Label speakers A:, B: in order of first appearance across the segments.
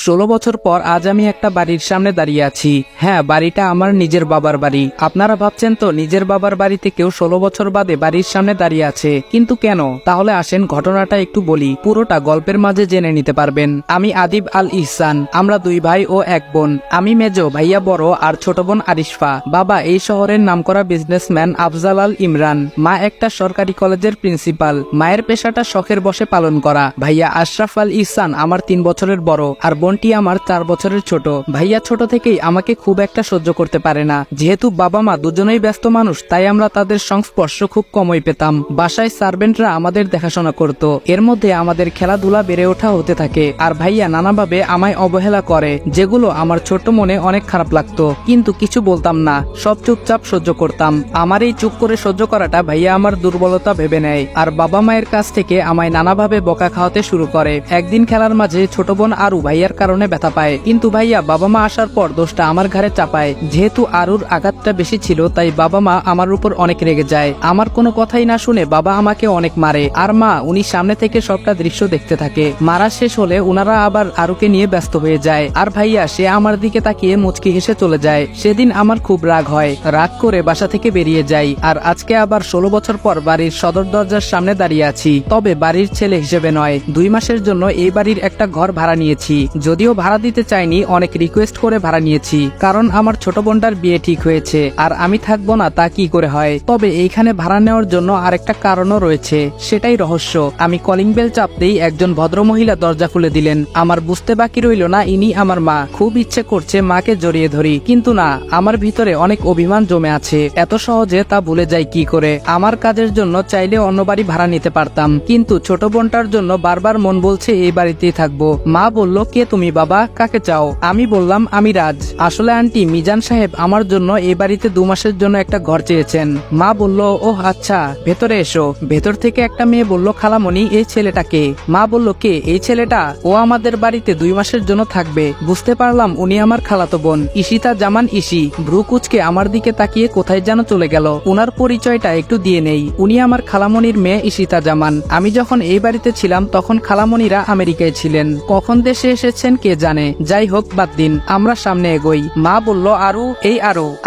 A: 16 বছর পর আজ আমি একটা বাড়ির সামনে দাঁড়িয়ে আছি। হ্যাঁ, বাড়িটা আমার নিজের বাবার বাড়ি। আপনারা ভাবছেন তো নিজের বাবার বাড়িতে কেউ 16 বছর বাদে বাড়ির সামনে দাঁড়িয়ে আছে, কিন্তু কেন? তাহলে আসেন ঘটনাটা একটু বলি, পুরোটা গল্পের মাঝে জেনে নিতে পারবেন। আমি আদিব আল ইহসান, আমরা দুই ভাই ও এক বোন। আমি মেজো, ভাইয়া বড় আর ছোট বোন আরিশফা। বাবা এই শহরের নামকরা বিজনেসম্যান আফজাল আল ইমরান। মা একটা সরকারি কলেজের প্রিন্সিপাল। মায়ের পেশাটা শখের বশে পালন করা। ভাইয়া আশরাফ আল ইহসান আমার 3 বছরের বড় আর বোনটি আমার 4 বছরের ছোট। ভাইয়া ছোট থেকেই আমাকে খুব একটা সহ্য করতে পারে না। যেহেতু বাবা মা দুজনেই ব্যস্ত মানুষ, তাই আমরা তাদের সংস্পর্শ খুব কমই পেতাম। বাসায় সার্ভেন্টরা আমাদের দেখাশোনা করত। এর মধ্যে আমাদের খেলাধুলা বেড়ে ওঠা হতে থাকে। আর ভাইয়া নানাভাবে আমায় অবহেলা করে, যেগুলো আমার ছোট মনে অনেক খারাপ লাগতো, কিন্তু কিছু বলতাম না, সব চুপচাপ সহ্য করতাম। আমার এই চুপ করে সহ্য করাটা ভাইয়া আমার দুর্বলতা ভেবে নেয় আর বাবা মায়ের কাছ থেকে আমায় নানাভাবে বকা খাওয়াতে শুরু করে। একদিন খেলার মাঝে ছোট বোন আরু ভাইয়ার কারণে ব্যথা পায়, কিন্তু ভাইয়া বাবা মা আসার পর দোষটা আমার ঘাড়ে চাপায়। যেহেতু আরুর আঘাতটা বেশি ছিল, তাই বাবা মা আমার উপর অনেক রেগে যায়। আমার কোনো কথাই না শুনে বাবা আমাকে অনেক মারে, আর মা উনি সামনে থেকে সবটা দৃশ্য দেখতে থাকে। মারা শেষ হলে উনারা আবার আরুকে নিয়ে ব্যস্ত হয়ে যায়, আর ভাইয়া সে আমার দিকে তাকিয়ে মুচকি হেসে চলে যায়। সেদিন আমার খুব রাগ হয়, রাগ করে বাসা থেকে বেরিয়ে যাই। আর আজকে আবার 16 বছর পর বাড়ির সদর দরজার সামনে দাঁড়িয়ে আছি, তবে বাড়ির ছেলে হিসেবে নয়। 2 মাসের জন্য এই বাড়ির একটা ঘর ভাড়া নিয়েছি। যদিও ভাড়া দিতে চাইনি, অনেক রিকোয়েস্ট করে ভাড়া নিয়েছি, কারণ আমার ছোট বোনটার বিয়ে ঠিক হয়েছে আর আমি থাকবো না তা কি করে হয়। তবে এইখানে ভাড়া নেওয়ার জন্য আরেকটা কারণও রয়েছে, সেটাই রহস্য। আমি কলিং বেল চাপতেই একজন ভদ্রমহিলা দরজা খুলে দিলেন। আমার বুঝতে বাকি রইল না ইনি আমার মা। খুব ইচ্ছে করছে মাকে জড়িয়ে ধরি, কিন্তু না, আমার ভিতরে অনেক অভিমান জমে আছে। এত সহজে তা ভুলে যাই কি করে? আমার কাজের জন্য চাইলে অন্য বাড়ি ভাড়া নিতে পারতাম, কিন্তু ছোট বোনটার জন্য বারবার মন বলছে এই বাড়িতেই থাকবো। মা বলল, কে তুমি বাবা, কাকে চাও? আমি বললাম, আমি রাজ। আসলে আন্টি, মিজান সাহেব আমার জন্য এই বাড়িতে 2 মাসের জন্য একটা ঘর চেয়েছেন। মা বলল, ও আচ্ছা, ভেতরে এসো। ভেতর থেকে একটা মেয়ে বলল, খালামণি এই ছেলেটাকে। মা বলল, কে এই ছেলেটা? ও আমাদের বাড়িতে 2 মাসের জন্য থাকবে। বুঝতে পারলাম উনি আমার খালাতো বোন, ঈশিতা জামান ঈশি। ভ্রু কুচকে আমার দিকে তাকিয়ে কোথায় যেন চলে গেল। উনার পরিচয়টা একটু দিয়ে নেই, উনি আমার খালামণির মেয়ে ঈশিতা জামান। আমি যখন এই বাড়িতে ছিলাম তখন খালামণিরা আমেরিকায় ছিলেন, কখন দেশে এসেছেন কে জানে। যাই হোক, বাদ দিন, আমরা সামনে এগোই। মা বলল, আরু, এই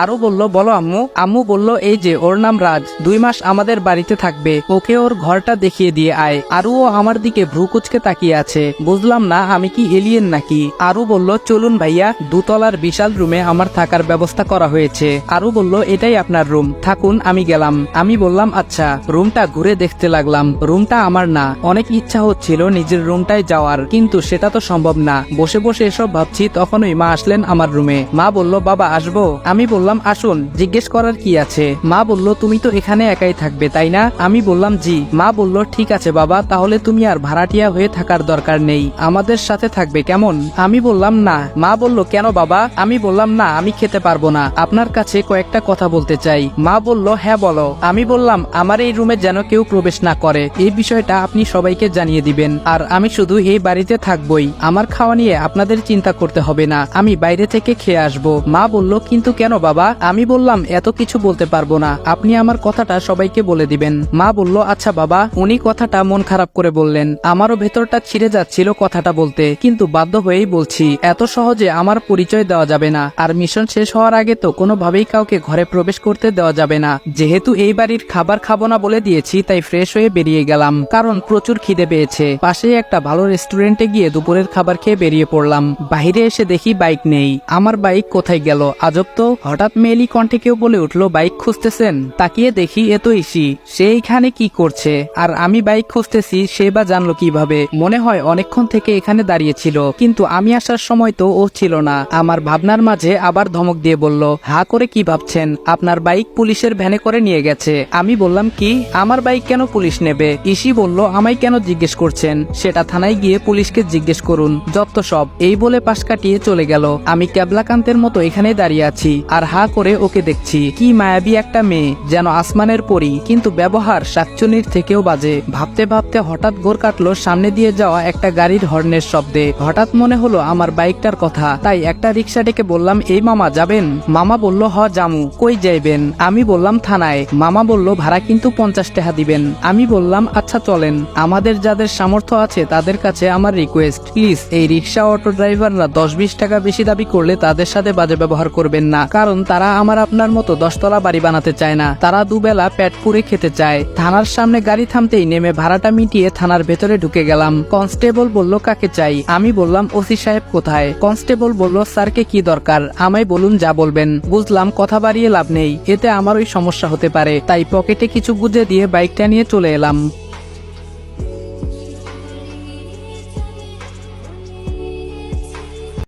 A: আরু বলল, বলো আম্মু। আম্মু বলল, এই যে ওর নাম রাজ, 2 মাস আমাদের বাড়িতে থাকবে, ওকে ওর ঘরটা দেখিয়ে দিয়ে আয়। আরুও আমার দিকে ভ্রু কুচকে তাকিয়ে আছে। বুঝলাম না আমি কি এলিয়েন নাকি। আরু বলল, চলুন ভাইয়া, 2 তলার বিশাল রুমে আমার থাকার ব্যবস্থা করা হয়েছে। আরু বলল, এটাই আপনার রুম, থাকুন, আমি গেলাম। আমি বললাম আচ্ছা। রুমটা ঘুরে দেখতে লাগলাম। রুমটা আমার না। অনেক ইচ্ছা হচ্ছিল নিজের রুমটায় যাওয়ার, কিন্তু সেটা তো সম্ভব না। বসে বসে এসব ভাবছি, তখনই মা আসলেন আমার রুমে। মা বলল, বাবা আসবো? আমি বললাম, আসুন, জিজ্ঞেস করার কি আছে? মা বলল, তুমি তো এখানে একাই থাকবে তাই না? আমি বললাম, জি। মা বলল, ঠিক আছে বাবা, তাহলে তুমি আর ভাড়াটিয়া হয়ে থাকার দরকার নেই, আমাদের সাথে থাকবে, কেমন? আমি বললাম, না। মা বলল, কেন বাবা? আমি বললাম, না, আমি খেতে পারবো না, আপনার কাছে কয়েকটা কথা বলতে চাই। মা বলল, হ্যাঁ বলো। আমি বললাম, আমার এই রুমে যেন কেউ প্রবেশ না করে, এই বিষয়টা আপনি সবাইকে জানিয়ে দিবেন। আর আমি শুধু এই বাড়িতে থাকবই, আমার খাওয়া নিয়ে আপনাদের চিন্তা করতে হবে না, আমি বাইরে থেকে খেয়ে আসবো। মা বলল, কিন্তু কেন বাবা? আমি বললাম, এত কিছু বলতে পারবো না, আপনি আমার কথাটা সবাইকে বলে দিবেন। মা বলল, আচ্ছা বাবা। উনি কথাটা মন খারাপ করে বললেন। আমারও ভেতরটা ছিঁড়ে যাচ্ছিল কথাটা বলতে, কিন্তু বাধ্য হয়েই বলছি, এত সহজে আমার পরিচয় দেওয়া যাবে না, আর মিশন শেষ হওয়ার আগে তো কোনোভাবেই কাউকে ঘরে প্রবেশ করতে দেওয়া যাবে না। যেহেতু এই বাড়ির খাবার খাবো না বলে দিয়েছি, তাই ফ্রেশ হয়ে বেরিয়ে গেলাম, কারণ প্রচুর খিদে পেয়েছে। পাশেই একটা ভালো রেস্টুরেন্টে গিয়ে দুপুরের খাবার খেয়ে বেরিয়ে পড়লাম। বাইরে এসে দেখি বাইক নেই। আমার বাইক কোথায় গেল? আজব তো। হঠাৎ মেয়েলি কণ্ঠে কেউ বলে উঠলো, বাইক খুঁজতেছেন? তাকিয়ে দেখি এ তো ঈশি। সে এইখানে কি করছে? আর আমি বাইক খুঁজতেছি, সে বা জানলো কিভাবে? মনে হয় অনেকক্ষণ থেকে এখানে দাঁড়িয়েছিল, কিন্তু আমি আসার সময় তো ও ছিল না। আমার ভাবনার মাঝে আবার ধমক দিয়ে বলল, হা করে কি ভাবছেন? আপনার বাইক পুলিশের ভ্যানে করে নিয়ে গেছে। আমি বললাম, কি? আমার বাইক কেন পুলিশ নেবে? ঈশি বলল, আমায় কেন জিজ্ঞেস করছেন? সেটা থানায় গিয়ে পুলিশকে জিজ্ঞেস করুন, যত সব। এই বলে পাশ কাটিয়ে চলে গেল। আমি ক্যাবলাকান্তের মতো এখানে দাঁড়িয়ে আছি আর হা করে ওকে দেখছি। কি মায়াবী একটা মেয়ে, যেন আসমানের পরী, কিন্তু ব্যবহার শাকচুনির থেকেও বাজে। ভাবতে ভাবতে হঠাৎ ঘোর কাটলো সামনে দিয়ে যাওয়া একটা গাড়ির হর্নের শব্দে। হঠাৎ মনে হলো আমার বাইকটার কথা, তাই একটা রিক্সা ডেকে বললাম, এই মামা যাবেন? মামা বলল, হ জামু। কই যাইবেন? আমি বললাম, থানায়। মামা বলল, ভাড়া কিন্তু 50 টাকা দিবেন। আমি বললাম, আচ্ছা চলেন। আমাদের যাদের সামর্থ্য আছে তাদের কাছে আমার রিকোয়েস্ট, প্লিজ এই রিক্সা অটো ড্রাইভাররা 10-20 টাকা বেশি দাবি করলে তাদের সাথে বাজে ব্যবহার করবেন না, কারণ তারা আমার আপনার মতো 10 তলা বাড়ি বানাতে চায় না, তারা দুবেলা পেট পুরে খেতে চায়। থানার সামনে গাড়ি থামতেই নেমে ভাড়াটা মিটিয়ে থানার ভেতরে ঢুকে গেলাম। কনস্টেবল বলল কাকে চাই, আমি বললাম ওসি সাহেব কোথায়। কনস্টেবল বলল স্যারকে কি দরকার, আমায় বলুন যা বলবেন। বুঝলাম কথা বাড়িয়ে লাভ নেই, এতে আমারই সমস্যা হতে পারে, তাই পকেটে কিছু গুজে দিয়ে বাইকটা নিয়ে চলে এলাম।